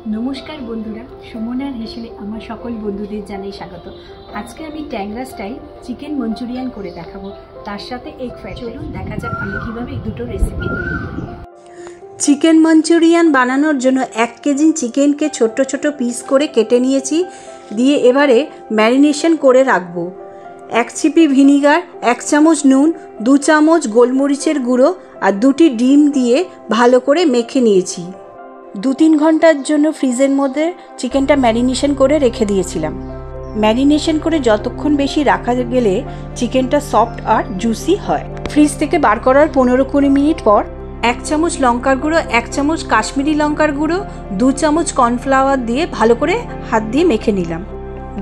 नमस्कार बंधुरा सुमनार हेसेले आमार सकल बंधुदेर जानाई स्वागत। आज के आमी टैंगरा स्टाइल चिकेन मंचुरियान करे देखाबो, तार साथे एग फ्राई। चलुन देखा जाक आमी किभाबे दुटो रेसिपि तैरि करी। चिकेन मंचुरियान बानानोर जोन्नो 1 केजी चिकेन के छोटो छोटो पिस करे केटे नियेछि, दिये एबारे मैरिनेशन करे राखबो। 1 छिपि भिनिगार, 1 चामच नुन, 2 चामच गोलमरिचेर गुঁড়ো और 2टी डिम दिए भालो करे मेखे नियेछि। 2-3 घंटार जोन्नो फ्रिजेर मध्य चिकेनटा मैरिनेशन करे रेखे दिएछिलाम। मैरिनेशन करे যতক্ষণ বেশি রাখা গেলে চিকেনটা সফট আর জুসি হয়। ফ্রিজ থেকে বার করার 15-20 মিনিট পর 1 চামচ লঙ্কার গুঁড়ো, 1 চামচ কাশ্মীরি লঙ্কার গুঁড়ো, 2 চামচ কর্নফ্লাওয়ার দিয়ে ভালো করে হাত দিয়ে মেখে নিলাম।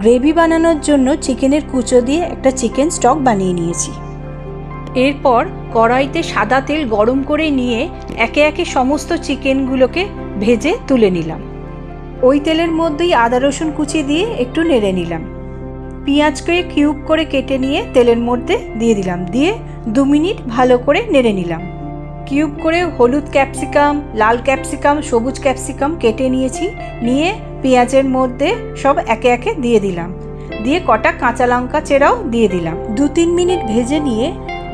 গ্রেভি বানানোর জন্য চিকেনের কুচো দিয়ে একটা চিকেন স্টক বানিয়ে নিয়েছি। এরপর কড়াইতে সাদা তেল গরম করে নিয়ে একে একে সমস্ত চিকেনগুলোকে ভেজে তুলে নিলাম। ওই তেলের মধ্যেই আদা রসুন কুচি দিয়ে একটু নেড়ে নিলাম। পেঁয়াজকে কিউব করে কেটে নিয়ে তেলের মধ্যে দিয়ে দিলাম, দিয়ে 2 মিনিট ভালো করে নেড়ে নিলাম। কিউব করে হলুদ ক্যাপসিকাম, লাল ক্যাপসিকাম, সবুজ ক্যাপসিকাম কেটে নিয়েছি, নিয়ে পেঁয়াজের মধ্যে সব একে একে দিয়ে দিলাম, দিয়ে কটা কাঁচা লঙ্কা চেরাও দিয়ে দিলাম। 2-3 মিনিট ভেজে নিয়ে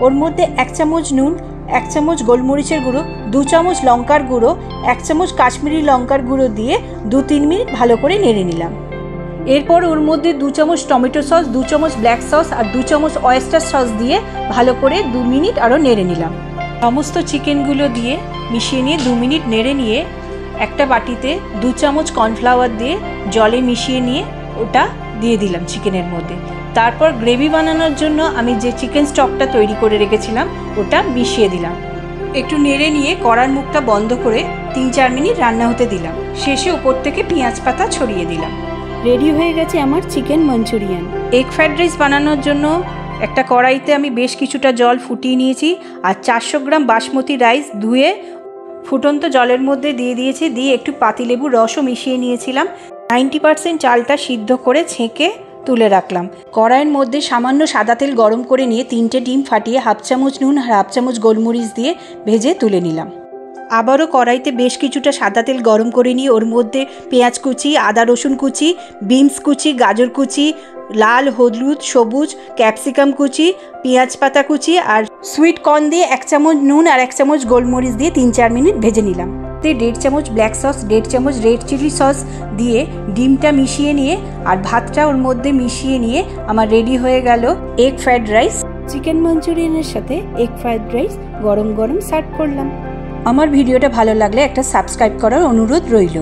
ওর মধ্যে 1 চামচ নুন, 1 চামচ গোলমরিচের গুঁড়ো, 2 চামচ লঙ্কার গুঁড়ো, 1 চামচ কাশ্মীরি লঙ্কার গুঁড়ো দিয়ে 2-3 মিনিট ভালো করে নেড়ে নিলাম। এরপর ওর মধ্যে 2 চামচ টমেটো সস, 2 চামচ ব্ল্যাক সস আর 2 চামচ অয়েস্টার সস দিয়ে ভালো করে 2 মিনিট আরও নেড়ে নিলাম। সমস্ত চিকেনগুলো দিয়ে মিশিয়ে নিয়ে 2 মিনিট নেড়ে নিয়ে একটা বাটিতে 2 চামচ কর্নফ্লাওয়ার দিয়ে জলে মিশিয়ে নিয়ে ওটা দিয়ে দিলাম চিকেনের মধ্যে। তারপর গ্রেভি বানানোর জন্য আমি যে চিকেন স্টকটা তৈরি করে রেখেছিলাম ওটা মিশিয়ে দিলাম। একটু নেড়ে নিয়ে কড়ার মুখটা বন্ধ করে 3-4 মিনিট রান্না হতে দিলাম। শেষে উপর থেকে পেঁয়াজ পাতা ছড়িয়ে দিলাম। রেডি হয়ে গেছে আমার chicken Manchurian. Egg fried rice বানানোর জন্য একটা কড়াইতে আমি বেশ কিছুটা জল ফুটিয়ে নিয়েছি আর 400 গ্রাম বাসমতি রাইস ধুয়ে ফুটন্ত জলের মধ্যে দিয়ে দিয়েছি, দিয়ে একটু পাতিলেবুর রসও মিশিয়ে নিয়েছিলাম। 90% চালটা সিদ্ধ করে ছেঁকে তুলে রাখলাম। কড়াইয়ের মধ্যে সামান্য সাদা তেল গরম করে নিয়ে 3টে ডিম ফাটিয়ে 1/2 চামচ নুন আর 1/2 চামচ গোলমরিচ দিয়ে ভেজে তুলে নিলাম। আবারও কড়াইতে বেশ কিছুটা সাদা তেল গরম করে নিয়ে ওর মধ্যে পেঁয়াজ কুচি, আদা রসুন কুচি, বিনস কুচি, গাজর কুচি, লাল, হলুদ, সবুজ ক্যাপসিকাম কুচি, পেঁয়াজ পাতা কুচি আর সুইট কর্ন দিয়ে 1 চামচ নুন আর 1 চামচ গোলমরিচ দিয়ে 3-4 মিনিট ভেজে নিলাম। 1.5 চামচ ব্ল্যাক সস, 1.5 চামচ রেড চিলি সস দিয়ে ডিমটা মিশিয়ে নিয়ে আর ভাতটা ওর মধ্যে মিশিয়ে নিয়ে আমার রেডি হয়ে গেল এগ ফ্রাইড রাইস। চিকেন মাঞ্চুরিয়ানের সাথে এগ ফ্রাইড রাইস গরম গরম সার্ভ করলাম। আমার ভিডিওটা ভালো লাগলে একটা সাবস্ক্রাইব করার অনুরোধ রইল।